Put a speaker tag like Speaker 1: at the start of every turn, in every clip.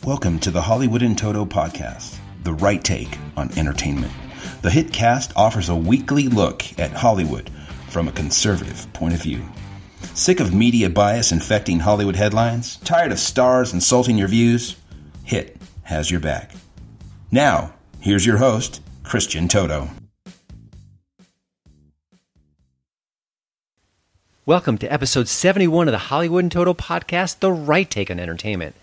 Speaker 1: Welcome to the Hollywood in Toto podcast, the right take on entertainment. The HiT cast offers a weekly look at Hollywood from a conservative point of view. Sick of media bias infecting Hollywood headlines? Tired of stars insulting your views? HiT has your back. Now, here's your host, Christian Toto.
Speaker 2: Welcome to episode 71 of the Hollywood in Toto podcast, the right take on entertainment.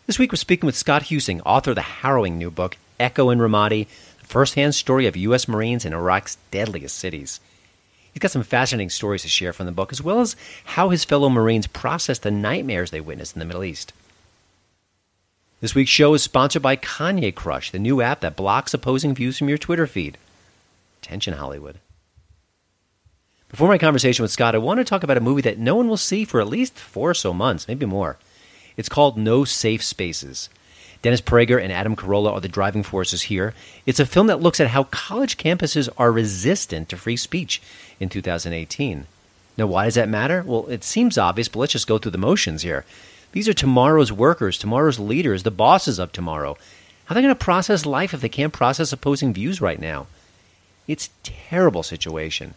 Speaker 2: This week we're speaking with Scott Huesing, author of the harrowing new book, Echo in Ramadi, the first-hand story of U.S. Marines in Iraq's deadliest cities. He's got some fascinating stories to share from the book, as well as how his fellow Marines processed the nightmares they witnessed in the Middle East. This week's show is sponsored by Kanye Crush, the new app that blocks opposing views from your Twitter feed. Attention, Hollywood. Before my conversation with Scott, I want to talk about a movie that no one will see for at least 4 or so months, maybe more. It's called No Safe Spaces. Dennis Prager and Adam Carolla are the driving forces here. It's a film that looks at how college campuses are resistant to free speech in 2018. Now, why does that matter? Well, it seems obvious, but let's just go through the motions here. These are tomorrow's workers, tomorrow's leaders, the bosses of tomorrow. How are they going to process life if they can't process opposing views right now? It's a terrible situation.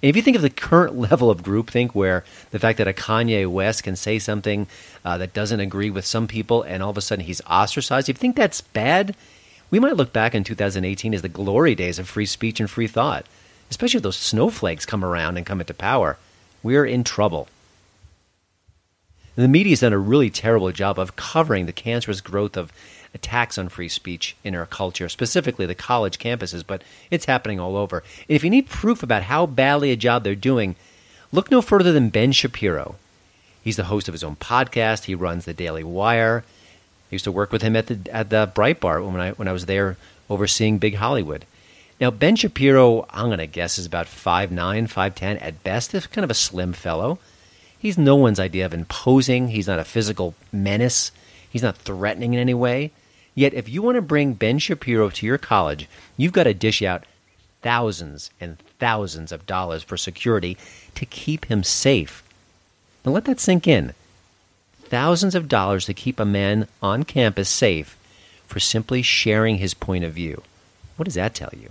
Speaker 2: And if you think of the current level of groupthink where the fact that a Kanye West can say something that doesn't agree with some people and all of a sudden he's ostracized, if you think that's bad, we might look back in 2018 as the glory days of free speech and free thought, especially if those snowflakes come around and come into power. We're in trouble. The media's done a really terrible job of covering the cancerous growth of attacks on free speech in our culture, specifically the college campuses, but it's happening all over. And if you need proof about how badly a job they're doing, look no further than Ben Shapiro. He's the host of his own podcast. He runs the Daily Wire. I used to work with him at the Breitbart when I was there overseeing Big Hollywood. Now, Ben Shapiro, I'm going to guess, is about 5'9", 5'10", at best. He's kind of a slim fellow. He's no one's idea of imposing. He's not a physical menace. He's not threatening in any way. Yet, if you want to bring Ben Shapiro to your college, you've got to dish out thousands and thousands of dollars for security to keep him safe. Now, let that sink in. Thousands of dollars to keep a man on campus safe for simply sharing his point of view. What does that tell you?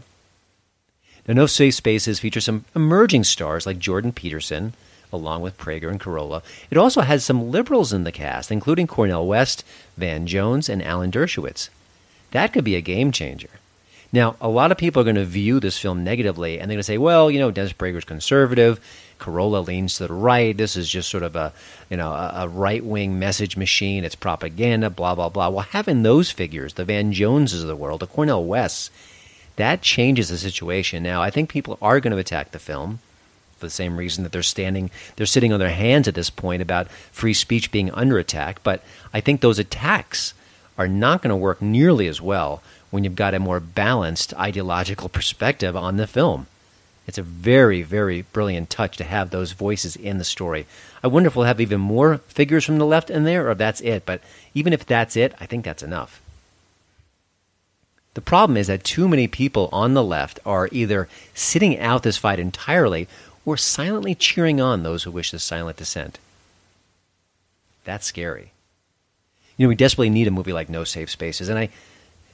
Speaker 2: Now, No Safe Spaces features some emerging stars like Jordan Peterson, along with Prager and Carolla. It also has some liberals in the cast, including Cornel West, Van Jones, and Alan Dershowitz. That could be a game changer. Now, a lot of people are going to view this film negatively, and they're going to say, well, Dennis Prager's conservative, Carolla leans to the right, this is just sort of a right-wing message machine, it's propaganda, blah, blah, blah. Well, having those figures, the Van Joneses of the world, the Cornel Wests, that changes the situation. Now, I think people are going to attack the film, for the same reason that they're sitting on their hands at this point about free speech being under attack. But I think those attacks are not going to work nearly as well when you've got a more balanced ideological perspective on the film. It's a very, very brilliant touch to have those voices in the story. I wonder if we'll have even more figures from the left in there, or if that's it. But even if that's it, I think that's enough. The problem is that too many people on the left are either sitting out this fight entirely or silently cheering on those who wish the silent dissent. That's scary. We desperately need a movie like No Safe Spaces. And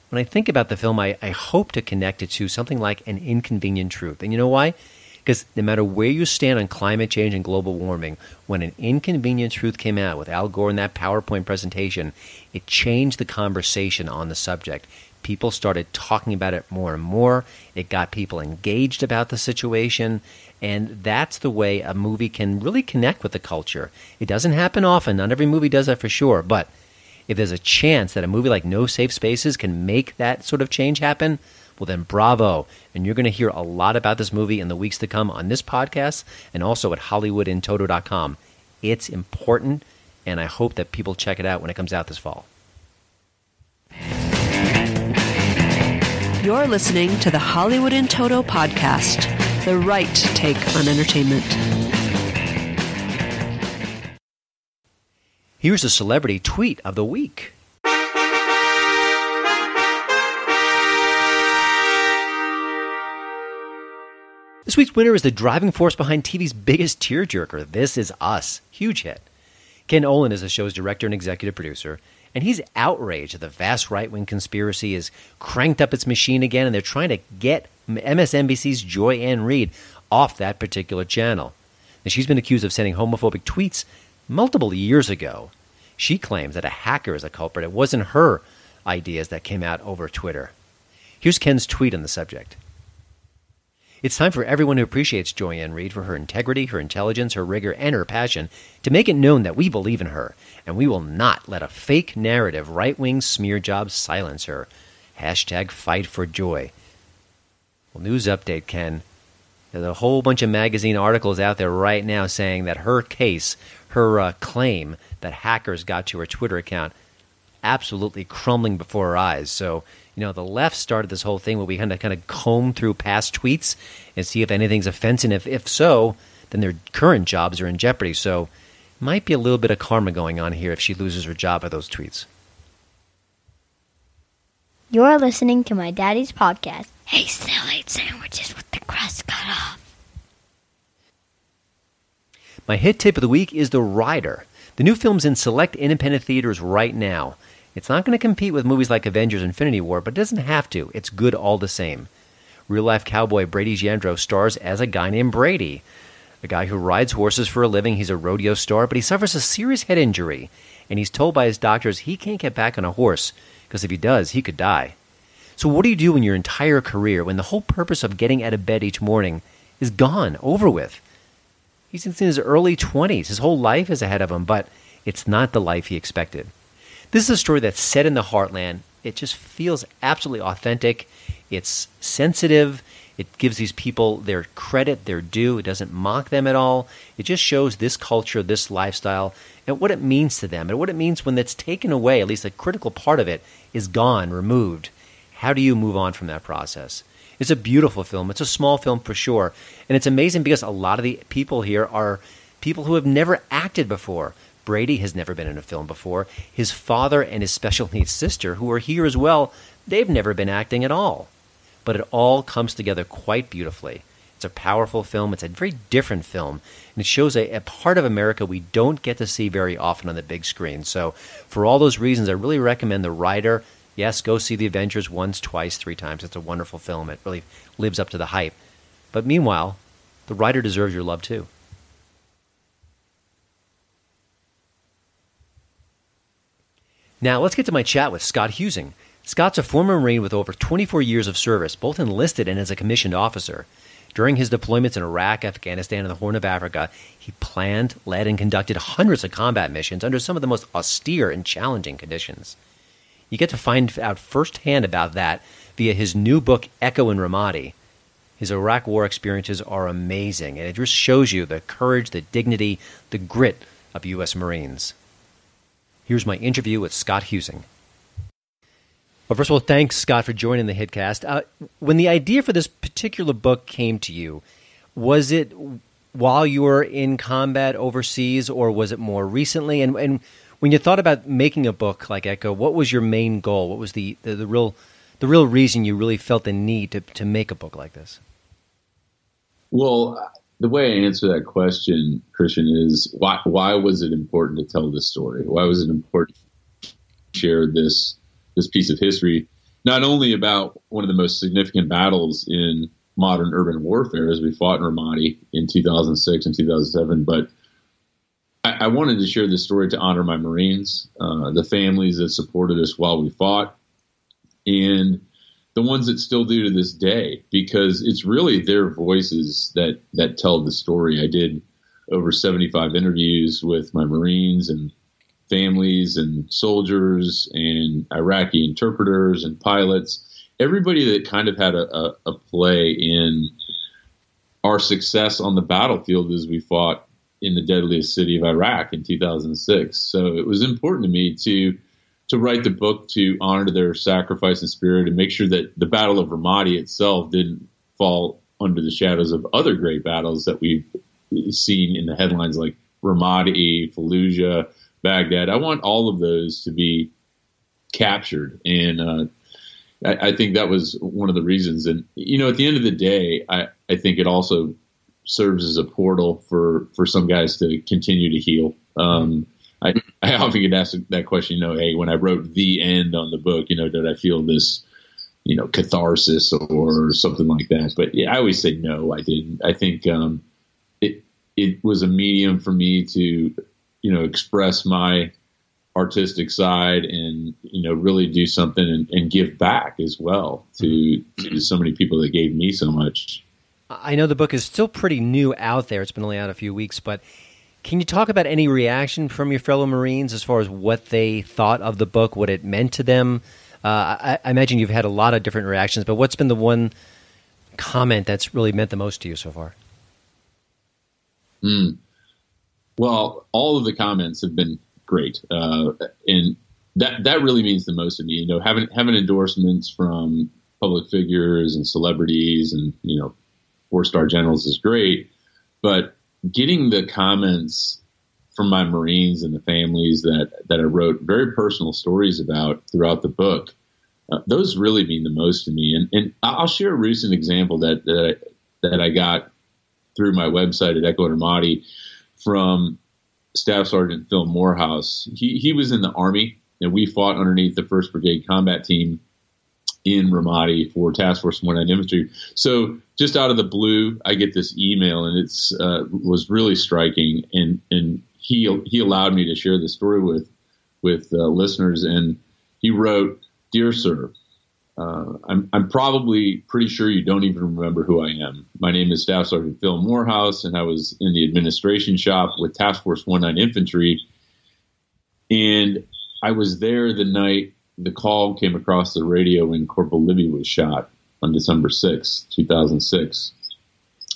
Speaker 2: when I think about the film, I hope to connect it to something like An Inconvenient Truth. And you know why? Because no matter where you stand on climate change and global warming, when An Inconvenient Truth came out with Al Gore in that PowerPoint presentation, it changed the conversation on the subject. People started talking about it more and more. It got people engaged about the situation. And that's the way a movie can really connect with the culture. It doesn't happen often. Not every movie does that for sure. But if there's a chance that a movie like No Safe Spaces can make that sort of change happen, well then bravo. And you're going to hear a lot about this movie in the weeks to come on this podcast and also at HollywoodInToto.com. It's important, and I hope that people check it out when it comes out this fall.
Speaker 3: You're listening to the Hollywood in Toto podcast, the right take on entertainment.
Speaker 2: Here's a celebrity tweet of the week. This week's winner is the driving force behind TV's biggest tearjerker, This Is Us. Huge hit. Ken Olin is the show's director and executive producer, and he's outraged that the vast right-wing conspiracy has cranked up its machine again, and they're trying to get MSNBC's Joy Ann Reid off that particular channel. And she's been accused of sending homophobic tweets multiple years ago. She claims that a hacker is a culprit. It wasn't her ideas that came out over Twitter. Here's Ken's tweet on the subject. It's time for everyone who appreciates Joy Ann Reid for her integrity, her intelligence, her rigor, and her passion to make it known that we believe in her, and we will not let a fake narrative right-wing smear job silence her. Hashtag fight for Joy. Well, news update, Ken. There's a whole bunch of magazine articles out there right now saying that her case, her claim that hackers got to her Twitter account, absolutely crumbling before our eyes. So, the left started this whole thing where we kind of comb through past tweets and see if anything's offensive. If so, then their current jobs are in jeopardy. So, might be a little bit of karma going on here if she loses her job by those tweets.
Speaker 4: You're listening to my daddy's podcast. Hey, still ate sandwiches with the crust cut off.
Speaker 2: My hit tip of the week is The Rider. The new film's in select independent theaters right now. It's not going to compete with movies like Avengers Infinity War, but it doesn't have to. It's good all the same. Real-life cowboy Brady Jandreau stars as a guy named Brady, a guy who rides horses for a living. He's a rodeo star, but he suffers a serious head injury, and he's told by his doctors he can't get back on a horse, because if he does, he could die. So what do you do in your entire career when the whole purpose of getting out of bed each morning is gone, over with? He's in his early 20s. His whole life is ahead of him, but it's not the life he expected. This is a story that's set in the heartland. It just feels absolutely authentic. It's sensitive. It gives these people their credit, their due. It doesn't mock them at all. It just shows this culture, this lifestyle, and what it means to them, and what it means when it's taken away, at least a critical part of it, is gone, removed. How do you move on from that process? It's a beautiful film. It's a small film for sure. And it's amazing because a lot of the people here are people who have never acted before. Brady has never been in a film before. His father and his special needs sister, who are here as well, they've never been acting at all. But it all comes together quite beautifully. It's a powerful film. It's a very different film. And it shows a part of America we don't get to see very often on the big screen. So for all those reasons, I really recommend The Rider. Yes, go see The Avengers once, twice, 3 times. It's a wonderful film. It really lives up to the hype. But meanwhile, The Rider deserves your love too. Now, let's get to my chat with Scott Huesing. Scott's a former Marine with over 24 years of service, both enlisted and as a commissioned officer. During his deployments in Iraq, Afghanistan, and the Horn of Africa, he planned, led, and conducted hundreds of combat missions under some of the most austere and challenging conditions. You get to find out firsthand about that via his new book, Echo in Ramadi. His Iraq War experiences are amazing, and it just shows you the courage, the dignity, the grit of U.S. Marines. Here's my interview with Scott Huesing. Well, first of all, thanks, Scott, for joining the HitCast. When the idea for this particular book came to you, was it while you were in combat overseas, or was it more recently? And when you thought about making a book like Echo, what was your main goal? What was the real reason you really felt the need to make a book like this?
Speaker 5: Well, the way I answer that question, Christian, is why was it important to tell this story? Why was it important to share this piece of history, not only about one of the most significant battles in modern urban warfare as we fought in Ramadi in 2006 and 2007, but I wanted to share this story to honor my Marines, the families that supported us while we fought, and the ones that still do to this day, because it's really their voices that tell the story. I did over 75 interviews with my Marines and families and soldiers and Iraqi interpreters and pilots, everybody that kind of had a play in our success on the battlefield as we fought in the deadliest city of Iraq in 2006. So it was important to me to write the book to honor their sacrifice and spirit and make sure that the Battle of Ramadi itself didn't fall under the shadows of other great battles that we've seen in the headlines like Ramadi, Fallujah, Baghdad. I want all of those to be captured. And I think that was one of the reasons. And, at the end of the day, I think it also serves as a portal for some guys to continue to heal. I often get asked that question, hey, when I wrote the end on the book, did I feel this, catharsis or something like that? But yeah, I always say, no, I didn't. I think it was a medium for me to, express my artistic side and, really do something and give back as well to so many people that gave me so much.
Speaker 2: I know the book is still pretty new out there. It's been only out a few weeks, but can you talk about any reaction from your fellow Marines as far as what they thought of the book, what it meant to them? I imagine you've had a lot of different reactions, but what's been the one comment that's really meant the most to you so far?
Speaker 5: Well, all of the comments have been great. And that really means the most to me, having endorsements from public figures and celebrities and, 4-star generals is great, but getting the comments from my Marines and the families that I wrote very personal stories about throughout the book, those really mean the most to me. And I'll share a recent example that I got through my website at Echo and Ramadi from Staff Sergeant Phil Morehouse. He was in the Army, and we fought underneath the 1st Brigade Combat Team in Ramadi for Task Force 19 Infantry. So just out of the blue, I get this email, and it's was really striking. And he allowed me to share the story with listeners. And he wrote, "Dear Sir, I'm probably pretty sure you don't even remember who I am. My name is Staff Sergeant Phil Morehouse, and I was in the administration shop with Task Force 19 Infantry. And I was there the night the call came across the radio when Corporal Libby was shot on December 6, 2006.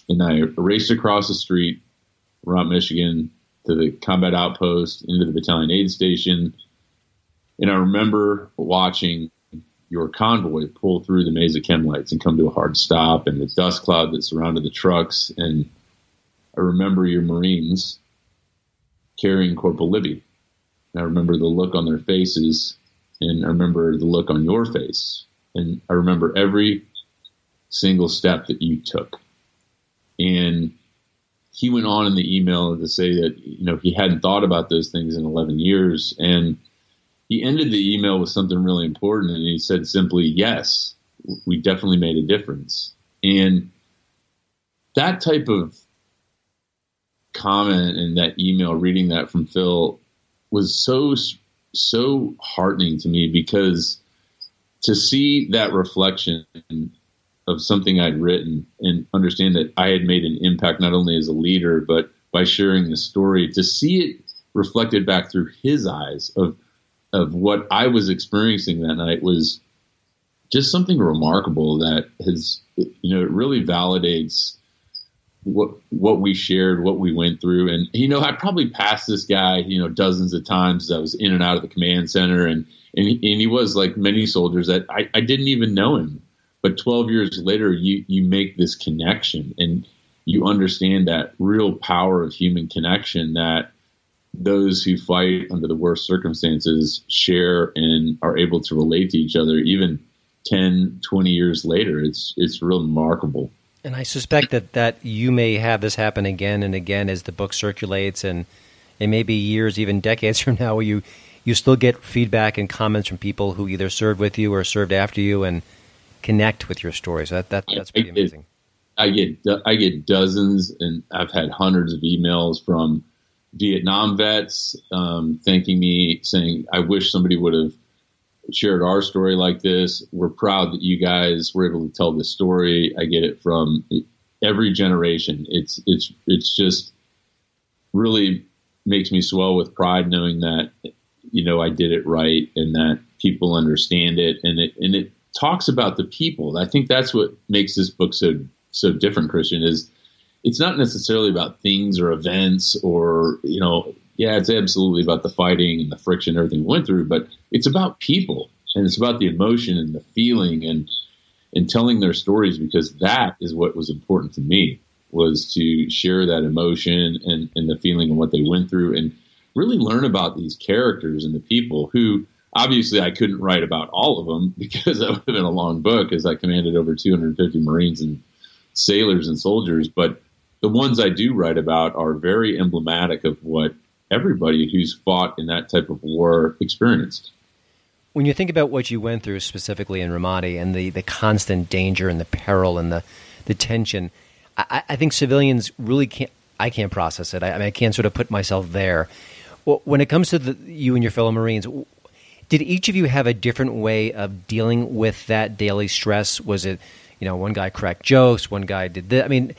Speaker 5: And I raced across the street, around Michigan, to the combat outpost, into the battalion aid station. And I remember watching your convoy pull through the maze of chem lights and come to a hard stop, and the dust cloud that surrounded the trucks. And I remember your Marines carrying Corporal Libby. And I remember the look on their faces, and I remember the look on your face. And I remember every single step that you took." And he went on in the email to say that, he hadn't thought about those things in 11 years. And he ended the email with something really important. And he said simply, "Yes, we definitely made a difference." And that type of comment in that email, reading that from Phil, was so heartening to me, because to see that reflection of something I'd written and understand that I had made an impact not only as a leader, but by sharing the story, to see it reflected back through his eyes of what I was experiencing that night was just something remarkable that has, it really validates what we shared, what we went through. And, I probably passed this guy, dozens of times as I was in and out of the command center. And he was like many soldiers that I didn't even know him. But 12 years later, you make this connection, and you understand that real power of human connection that those who fight under the worst circumstances share and are able to relate to each other even 10, 20 years later. It's real remarkable.
Speaker 2: And I suspect that you may have this happen again and again as the book circulates, and it may be years, even decades from now, where you still get feedback and comments from people who either served with you or served after you and connect with your stories. That's pretty amazing.
Speaker 5: I get dozens, and I've had hundreds of emails from Vietnam vets thanking me, saying, "I wish somebody would have shared our story like this. We're proud that you guys were able to tell this story." I get it from every generation. It's just really makes me swell with pride knowing that, I did it right and that people understand it. And it talks about the people. I think that's what makes this book so different, Christian, is it's not necessarily about things or events or, it's absolutely about the fighting and the friction, everything we went through, but it's about people, and it's about the emotion and the feeling and telling their stories, because that is what was important to me, was to share that emotion and the feeling and what they went through, and really learn about these characters and the people who obviously I couldn't write about all of them because that would have been a long book, as I commanded over 250 Marines and sailors and soldiers. But the ones I do write about are very emblematic of what everybody who's fought in that type of war experienced.
Speaker 2: When you think about what you went through specifically in Ramadi and the constant danger and the peril and the tension, I think civilians really I can't process it. I can't sort of put myself there. Well, when it comes to you and your fellow Marines, did each of you have a different way of dealing with that daily stress? Was it, one guy cracked jokes, one guy did this? I mean,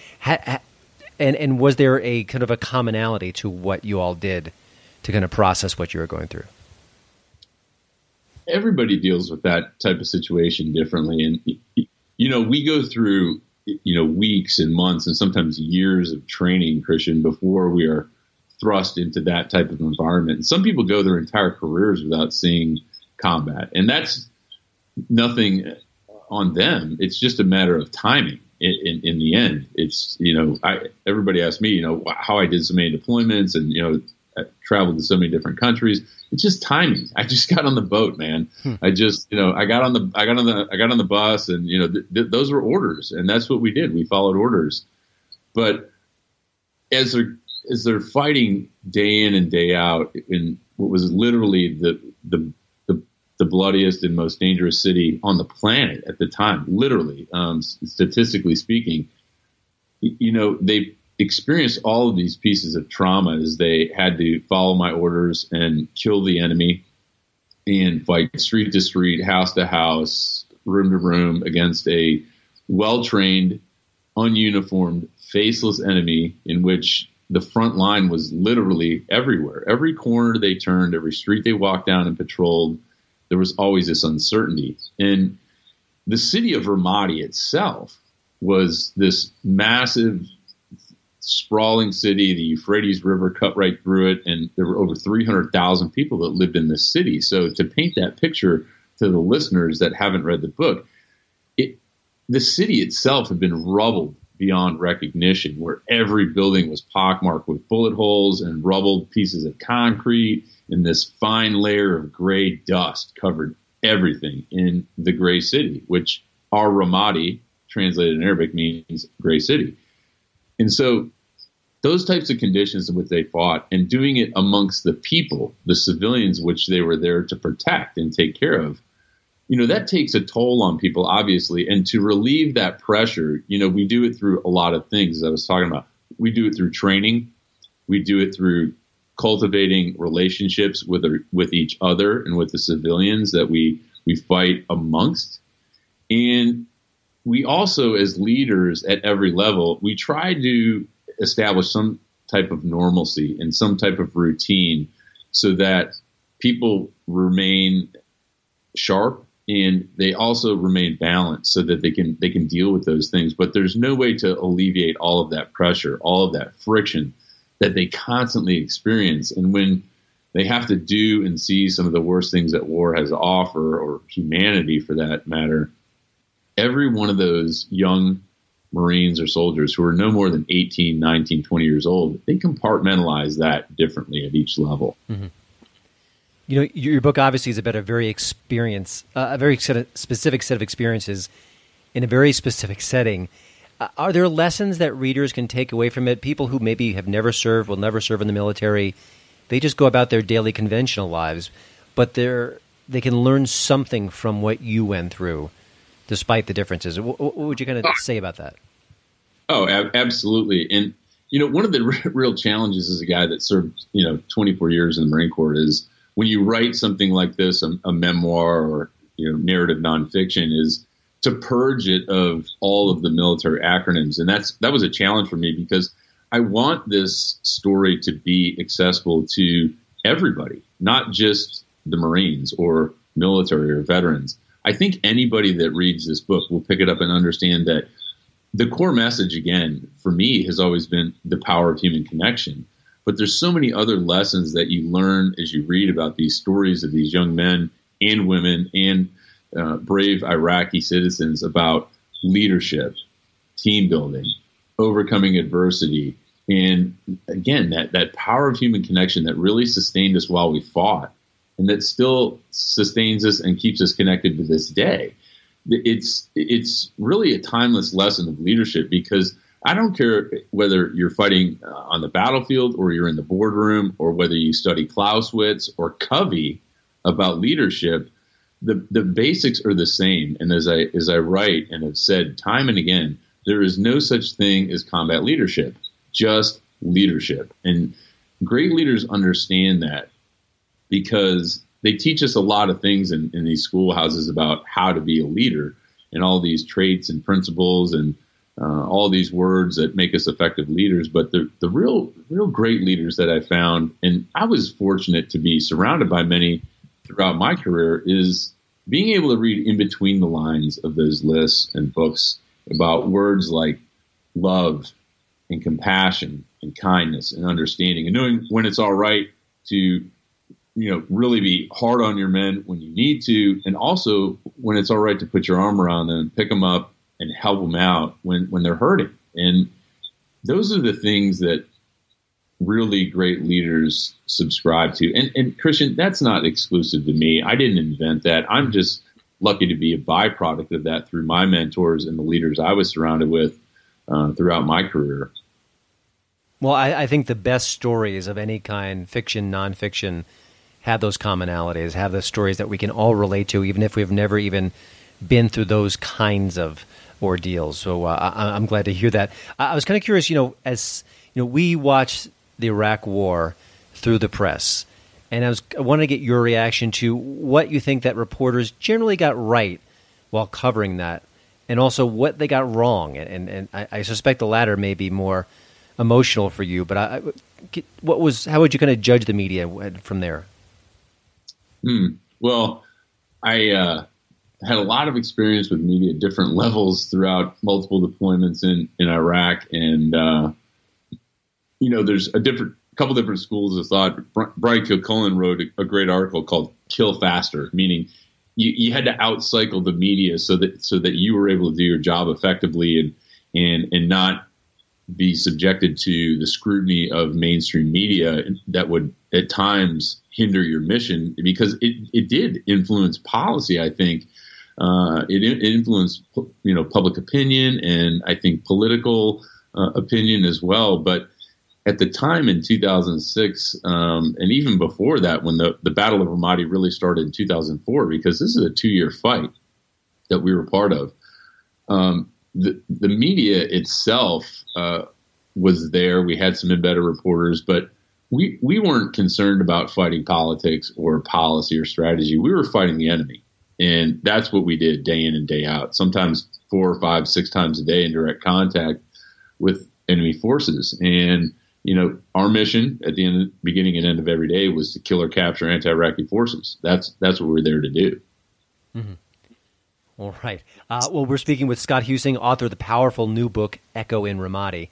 Speaker 2: and was there a kind of a commonality to what you all did to kind of process what you were going through?
Speaker 5: Everybody deals with that type of situation differently. And, we go through, weeks and months and sometimes years of training, Christian, before we are thrust into that type of environment. And some people go their entire careers without seeing combat. And that's nothing on them. It's just a matter of timing in the end. It's, everybody asks me, how I did so many deployments and, I traveled to so many different countries. It's just timing. I just got on the boat, man. I just, I got on the bus, and those were orders, and that's what we did. We followed orders. But as they're fighting day in and day out in what was literally the bloodiest and most dangerous city on the planet at the time, literally, statistically speaking, they experienced all of these pieces of trauma as they had to follow my orders and kill the enemy and fight street to street, house to house, room to room against a well-trained, ununiformed, faceless enemy in which the front line was literally everywhere. Every corner they turned, every street they walked down and patrolled, there was always this uncertainty. And the city of Ramadi itself was this massive, sprawling city. The Euphrates River cut right through it, and there were over 300,000 people that lived in this city. So to paint that picture to the listeners that haven't read the book, the city itself had been rubbled beyond recognition, where every building was pockmarked with bullet holes and rubbled pieces of concrete, and this fine layer of gray dust covered everything in the gray city, which our Ramadi, translated in Arabic, means gray city. And so those types of conditions in which they fought, and doing it amongst the people, the civilians, which they were there to protect and take care of, that takes a toll on people, obviously. And to relieve that pressure, we do it through a lot of things, as I was talking about. We do it through training. We do it through cultivating relationships with each other and with the civilians that we fight amongst. And we also, as leaders at every level, we try to establish some type of normalcy and some type of routine so that people remain sharp and they also remain balanced so that they can deal with those things. But there's no way to alleviate all of that pressure, all of that friction that they constantly experience. And when they have to do and see some of the worst things that war has to offer, or humanity for that matter, every one of those young Marines or soldiers who are no more than 18, 19, 20 years old, they compartmentalize that differently at each level.
Speaker 2: Mm-hmm. Your book obviously is about a very specific set of experiences in a very specific setting. Are there lessons that readers can take away from it? People who maybe have never served, will never serve in the military, they just go about their daily conventional lives, but they can learn something from what you went through, despite the differences. What would you kind of say about that?
Speaker 5: Oh, absolutely. And, one of the real challenges as a guy that served, 24 years in the Marine Corps is when you write something like this, a memoir or, narrative nonfiction, is to purge it of all of the military acronyms. And that was a challenge for me, because I want this story to be accessible to everybody, not just the Marines or military or veterans. I think anybody that reads this book will pick it up and understand that the core message, again, for me, has always been the power of human connection. But there's so many other lessons that you learn as you read about these stories of these young men and women and brave Iraqi citizens about leadership, team building, overcoming adversity, and again, that power of human connection that really sustained us while we fought. and that still sustains us and keeps us connected to this day. It's really a timeless lesson of leadership, because I don't care whether you're fighting on the battlefield or you're in the boardroom, or whether you study Clausewitz or Covey about leadership, the basics are the same. And as I write and have said time and again, there is no such thing as combat leadership, just leadership. And great leaders understand that, because they teach us a lot of things in these schoolhouses about how to be a leader, and all these traits and principles and all these words that make us effective leaders. But the real great leaders that I found, and I was fortunate to be surrounded by many throughout my career, is being able to read in between the lines of those lists and books about words like love and compassion and kindness and understanding, and knowing when it's all right to really be hard on your men when you need to, and also when it's all right to put your arm around them, pick them up, and help them out when they're hurting. And those are the things that really great leaders subscribe to. And Christian, that's not exclusive to me. I didn't invent that. I'm just lucky to be a byproduct of that through my mentors and the leaders I was surrounded with throughout my career.
Speaker 2: Well, I think the best stories of any kind, fiction, nonfiction, have those commonalities, have the stories that we can all relate to, even if we've never even been through those kinds of ordeals. So I'm glad to hear that. I was kind of curious, as we watched the Iraq War through the press, and I wanted to get your reaction to what you think that reporters generally got right while covering that, and also what they got wrong. And I suspect the latter may be more emotional for you, but how would you kind of judge the media from there?
Speaker 5: Well, I had a lot of experience with media at different levels throughout multiple deployments in Iraq. And, there's a couple different schools of thought. Brian Kilcullen wrote a great article called Kill Faster, meaning you had to outcycle the media so that you were able to do your job effectively and not be subjected to the scrutiny of mainstream media that would at times hinder your mission, because it did influence policy. I think it influenced public opinion, and I think political opinion as well. But at the time in 2006, and even before that, when the Battle of Ramadi really started in 2004, because this is a 2-year fight that we were part of, the media itself was there. We had some embedded reporters, but we weren't concerned about fighting politics or policy or strategy. We were fighting the enemy. And that's what we did day in and day out, sometimes 4 or 5, 6 times a day in direct contact with enemy forces. And, our mission at the beginning and end of every day was to kill or capture anti-Iraqi forces. That's what we're there to do.
Speaker 2: Mm-hmm. All right. Well, we're speaking with Scott Huesing, author of the powerful new book, Echo in Ramadi.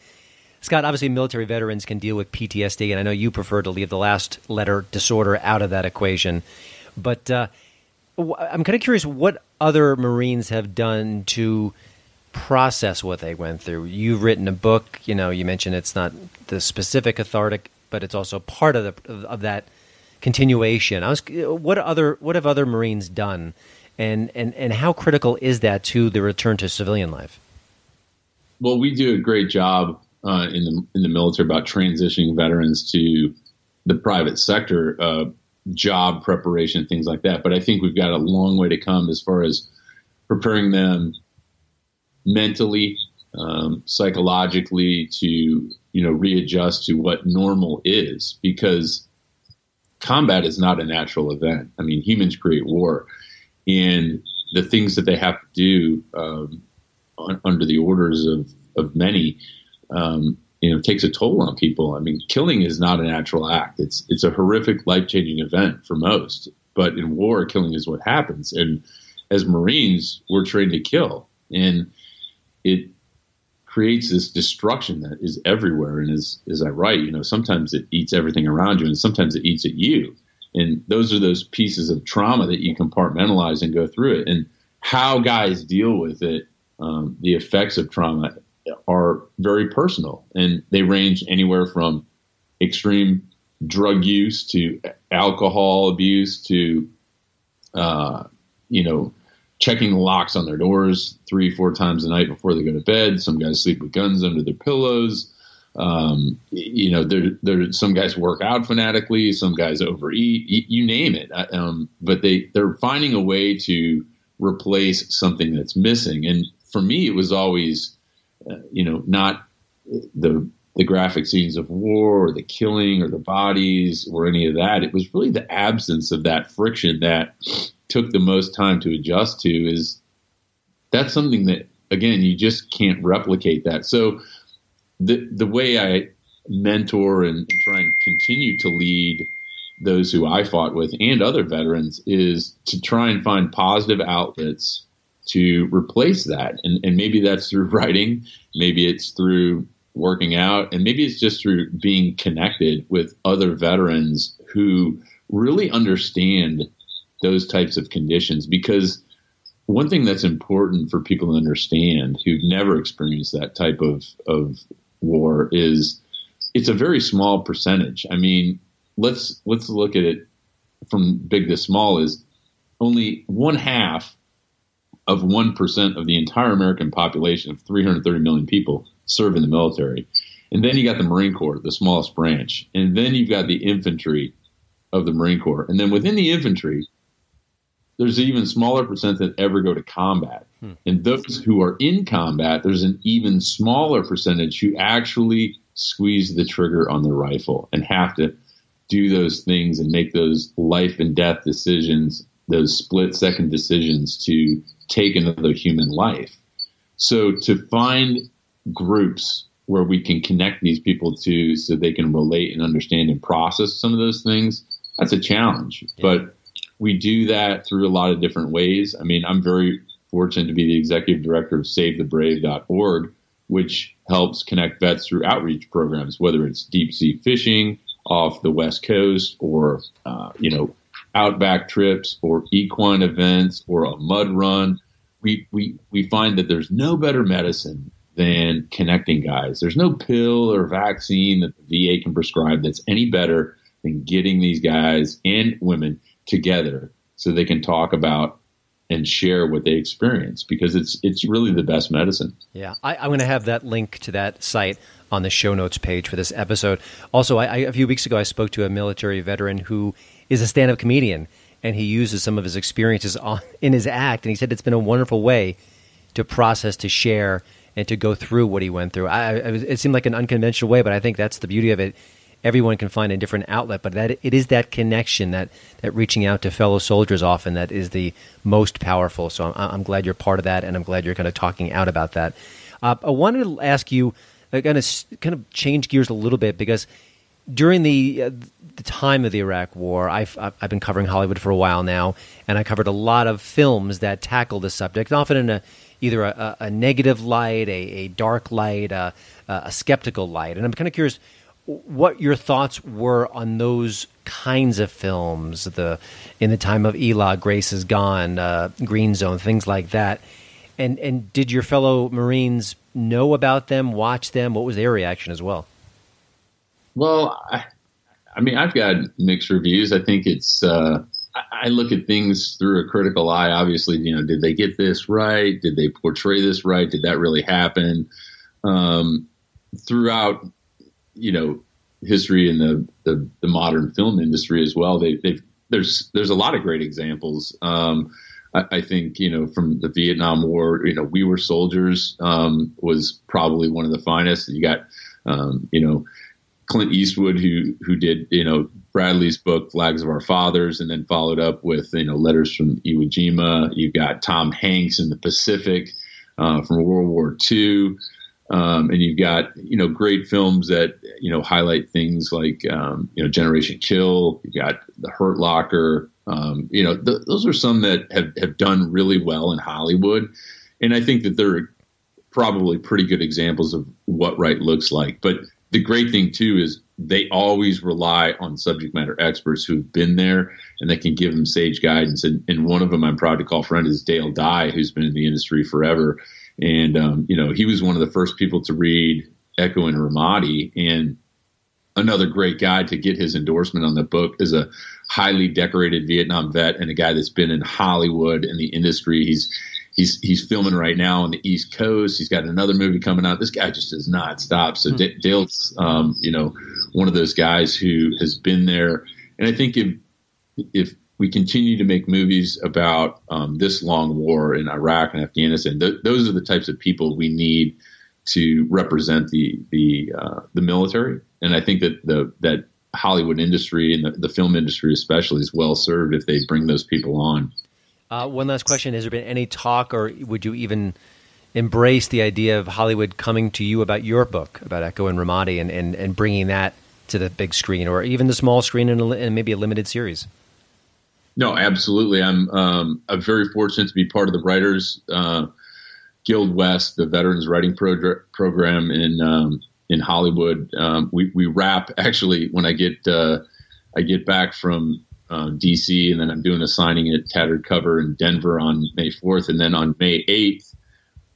Speaker 2: Scott, obviously military veterans can deal with PTSD, and I know you prefer to leave the last letter disorder out of that equation. But I'm kind of curious what other Marines have done to process what they went through. You've written a book. You mentioned it's not the specific cathartic, but it's also part of that continuation. What have other Marines done, and how critical is that to the return to civilian life?
Speaker 5: Well, we do a great job in the military about transitioning veterans to the private sector, job preparation, things like that. But I think we've got a long way to come as far as preparing them mentally, psychologically to, readjust to what normal is, because combat is not a natural event. I mean, humans create war, and the things that they have to do under the orders of many, takes a toll on people. I mean, killing is not a natural act. It's a horrific, life-changing event for most. But in war, killing is what happens. And as Marines, we're trained to kill. And it creates this destruction that is everywhere. And as I write, sometimes it eats everything around you, and sometimes it eats at you. And those are those pieces of trauma that you compartmentalize and go through it. And how guys deal with it, the effects of trauma, are very personal, and they range anywhere from extreme drug use to alcohol abuse to, checking the locks on their doors 3-4 times a night before they go to bed. Some guys sleep with guns under their pillows. Some guys work out fanatically. Some guys overeat. You name it. But they're finding a way to replace something that's missing. And for me, it was always, not the graphic scenes of war or the killing or the bodies or any of that. It was really the absence of that friction that took the most time to adjust to. That's something that, again, you just can't replicate that. So the way I mentor and try and continue to lead those who I fought with and other veterans is to try and find positive outlets to replace that. And maybe that's through writing, maybe it's through working out, and maybe it's just through being connected with other veterans who really understand those types of conditions. Because one thing that's important for people to understand who've never experienced that type of war is it's a very small percentage. I mean, let's look at it from big to small. Is only 1/2 of 1% of the entire American population of 330 million people serve in the military. And then you got the Marine Corps, the smallest branch. And then you've got the infantry of the Marine Corps. And then within the infantry, there's an even smaller percent that ever go to combat. And those who are in combat, there's an even smaller percentage who actually squeeze the trigger on the rifle and have to do those things and make those life and death decisions, those split-second decisions to take another human life. So to find groups where we can connect these people to so they can relate and understand and process some of those things, that's a challenge. Yeah. But we do that through a lot of different ways. I mean, I'm very fortunate to be the executive director of SaveTheBrave.org, which helps connect vets through outreach programs, whether it's deep sea fishing off the West Coast or, outback trips or equine events or a mud run. We find that there's no better medicine than connecting guys. There's no pill or vaccine that the VA can prescribe that's any better than getting these guys and women together so they can talk about and share what they experience, because it's really the best medicine.
Speaker 2: Yeah, I'm going to have that link to that site on the show notes page for this episode. Also, a few weeks ago, I spoke to a military veteran who is a stand-up comedian, and he uses some of his experiences in his act, and he said it's been a wonderful way to process, to share, and to go through what he went through. It seemed like an unconventional way, but I think that's the beauty of it. Everyone can find a different outlet, but that it is that connection, that reaching out to fellow soldiers often, that is the most powerful. So I'm glad you're part of that, and I'm glad you're kind of talking out about that. I wanted to ask you, kind of change gears a little bit, because during the time of the Iraq War, I've been covering Hollywood for a while now, and I covered a lot of films that tackle the subject, often in either a negative light, a dark light, a skeptical light. And I'm kind of curious what your thoughts were on those kinds of films, in the time of Elah, Grace is Gone, Green Zone, things like that. And did your fellow Marines know about them, watch them? What was their reaction as well?
Speaker 5: Well, I mean, I've got mixed reviews. I think it's I look at things through a critical eye. Obviously, did they get this right? Did they portray this right? Did that really happen? Throughout, history in the modern film industry as well, there's a lot of great examples. I think, from the Vietnam War, We Were Soldiers was probably one of the finest. You got, Clint Eastwood, who did, Bradley's book, Flags of Our Fathers, and then followed up with, Letters from Iwo Jima. You've got Tom Hanks in the Pacific from World War II. And you've got, great films that, highlight things like, Generation Kill. You've got The Hurt Locker. Those are some that have done really well in Hollywood. And I think that they're probably pretty good examples of what right looks like. But the great thing, too, is they always rely on subject matter experts who've been there and that can give them sage guidance. And one of them I'm proud to call friend is Dale Dye, who's been in the industry forever. And, he was one of the first people to read Echo and Ramadi. And another great guy to get his endorsement on the book is a highly decorated Vietnam vet and a guy that's been in Hollywood in the industry. He's filming right now on the East Coast. He's got another movie coming out. This guy just does not stop. So Dale's, one of those guys who has been there. And I think if we continue to make movies about this long war in Iraq and Afghanistan, those are the types of people we need to represent the military. And I think that Hollywood industry and the film industry especially is well served if they bring those people on.
Speaker 2: One last question. Has there been any talk, or would you even embrace the idea of Hollywood coming to you about your book, about Echo and Ramadi, and bringing that to the big screen, or even the small screen and maybe a limited series?
Speaker 5: No, absolutely. I'm very fortunate to be part of the Writers Guild West, the Veterans Writing Program in Hollywood. We wrap actually when I get back from DC, and then I'm doing a signing at Tattered Cover in Denver on May 4th, and then on May 8th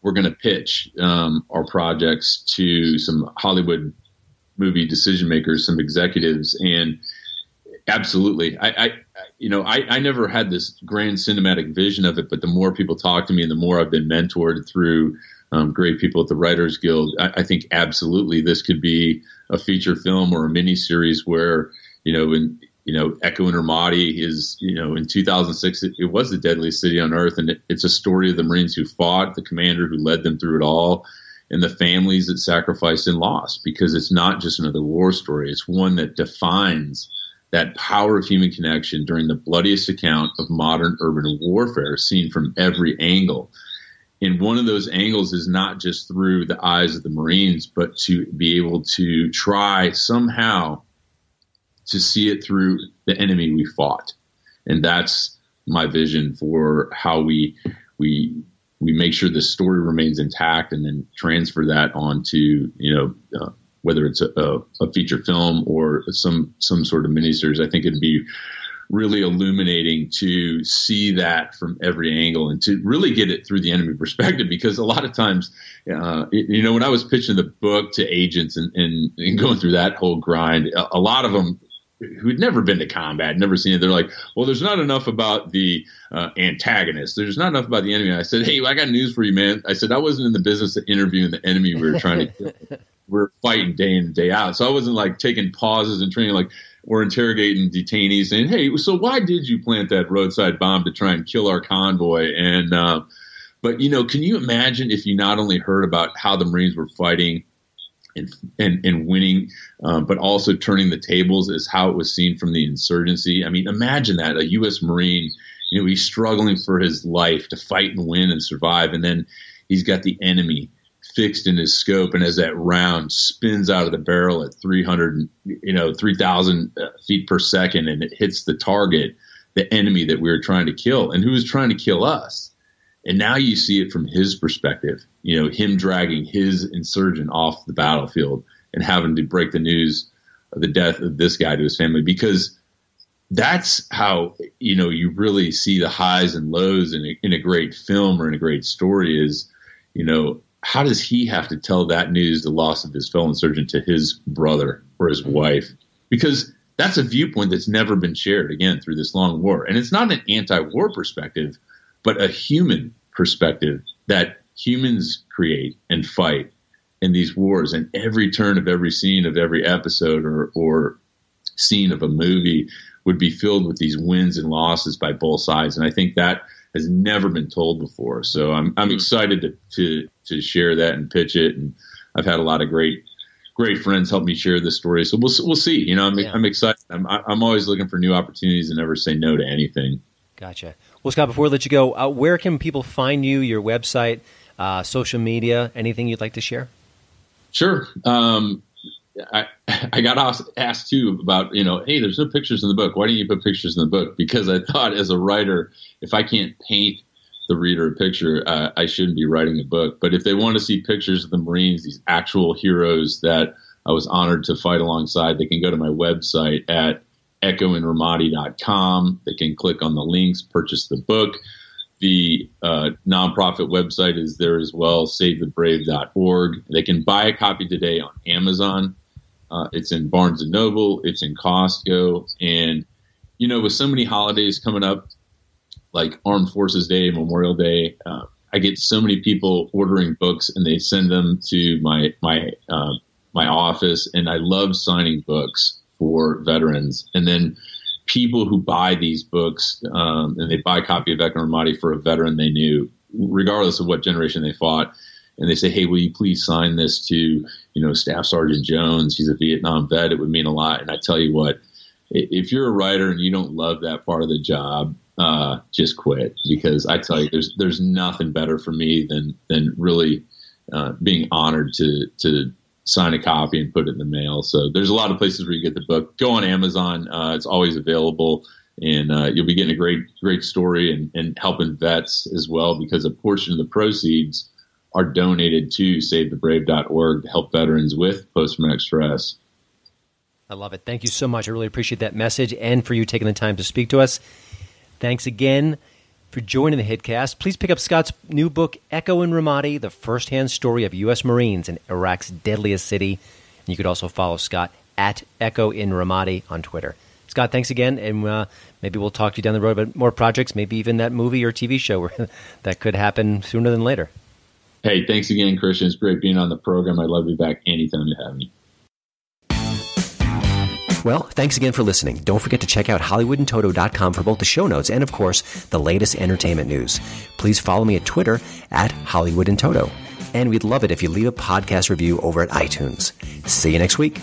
Speaker 5: we're going to pitch our projects to some Hollywood movie decision makers, some executives, and absolutely, I never had this grand cinematic vision of it, but the more people talk to me and the more I've been mentored through great people at the Writers Guild, I think absolutely this could be a feature film or a mini series where, Echo and Ramadi is, in 2006, it was the deadliest city on earth. And it's a story of the Marines who fought, the commander who led them through it all, and the families that sacrificed and lost, because it's not just another war story. It's one that defines that power of human connection during the bloodiest account of modern urban warfare, seen from every angle. And one of those angles is not just through the eyes of the Marines, but to be able to try somehow to see it through the enemy we fought. And that's my vision for how we make sure the story remains intact, and then transfer that onto, whether it's a feature film or some sort of miniseries. I think it'd be really illuminating to see that from every angle and to really get it through the enemy perspective, because a lot of times, when I was pitching the book to agents and going through that whole grind, a lot of them who'd never been to combat, never seen it, they're like, well, there's not enough about the antagonist. There's not enough about the enemy. And I said, hey, I got news for you, man. I said, I wasn't in the business of interviewing the enemy we were trying to kill. We're fighting day in and day out. So I wasn't like taking pauses and training, like we're interrogating detainees saying, hey, so why did you plant that roadside bomb to try and kill our convoy? And, but can you imagine if you not only heard about how the Marines were fighting and winning, but also turning the tables as how it was seen from the insurgency? I mean, imagine that, a U.S. Marine, he's struggling for his life to fight and win and survive. And then he's got the enemy fixed in his scope. And as that round spins out of the barrel at 3,000 feet per second, and it hits the target, the enemy that we were trying to kill, and who was trying to kill us. And now you see it from his perspective, him dragging his insurgent off the battlefield and having to break the news of the death of this guy to his family, because that's how, you really see the highs and lows in a great film or in a great story is, how does he have to tell that news, the loss of his fellow insurgent, to his brother or his wife? Because that's a viewpoint that's never been shared, again, through this long war. And it's not an anti-war perspective, but a human perspective that humans create and fight in these wars. And every turn of every scene of every episode or scene of a movie would be filled with these wins and losses by both sides. And I think that has never been told before. So I'm excited to share that and pitch it. And I've had a lot of great friends help me share this story. So we'll see. I'm excited. I'm always looking for new opportunities and never say no to anything.
Speaker 2: Gotcha. Well, Scott, before I let you go, where can people find you, your website, social media, anything you'd like to share?
Speaker 5: Sure. I got asked too about, hey, there's no pictures in the book. Why don't you put pictures in the book? Because I thought, as a writer, if I can't paint the reader a picture, I shouldn't be writing a book. But if they want to see pictures of the Marines, these actual heroes that I was honored to fight alongside, they can go to my website at echoandramadi.com. They can click on the links, purchase the book. The nonprofit website is there as well, savethebrave.org. They can buy a copy today on Amazon. It's in Barnes & Noble. It's in Costco. And, with so many holidays coming up, like Armed Forces Day, Memorial Day, I get so many people ordering books, and they send them to my office. And I love signing books for veterans. And then people who buy these books, and they buy a copy of Echo and Ramadi for a veteran they knew, regardless of what generation they fought. And they say, hey, will you please sign this to, Staff Sergeant Jones? He's a Vietnam vet. It would mean a lot. And I tell you what, if you're a writer and you don't love that part of the job, just quit, because I tell you, there's nothing better for me than really being honored to sign a copy and put it in the mail. So there's a lot of places where you get the book. Go on Amazon. It's always available. And you'll be getting a great story and helping vets as well, because a portion of the proceeds are donated to SaveTheBrave.org to help veterans with post-traumatic stress.
Speaker 2: I love it. Thank you so much. I really appreciate that message and for you taking the time to speak to us. Thanks again for joining the HiTcast. Please pick up Scott's new book, Echo in Ramadi, the first-hand story of U.S. Marines in Iraq's deadliest city. And you could also follow Scott at Echo in Ramadi on Twitter. Scott, thanks again, and maybe we'll talk to you down the road about more projects, maybe even that movie or TV show that could happen sooner than later.
Speaker 5: Hey, thanks again, Christian. It's great being on the program. I'd love to be back anytime you have me.
Speaker 2: Well, thanks again for listening. Don't forget to check out HollywoodInToto.com for both the show notes and, of course, the latest entertainment news. Please follow me at Twitter at HollywoodInToto. And we'd love it if you leave a podcast review over at iTunes. See you next week.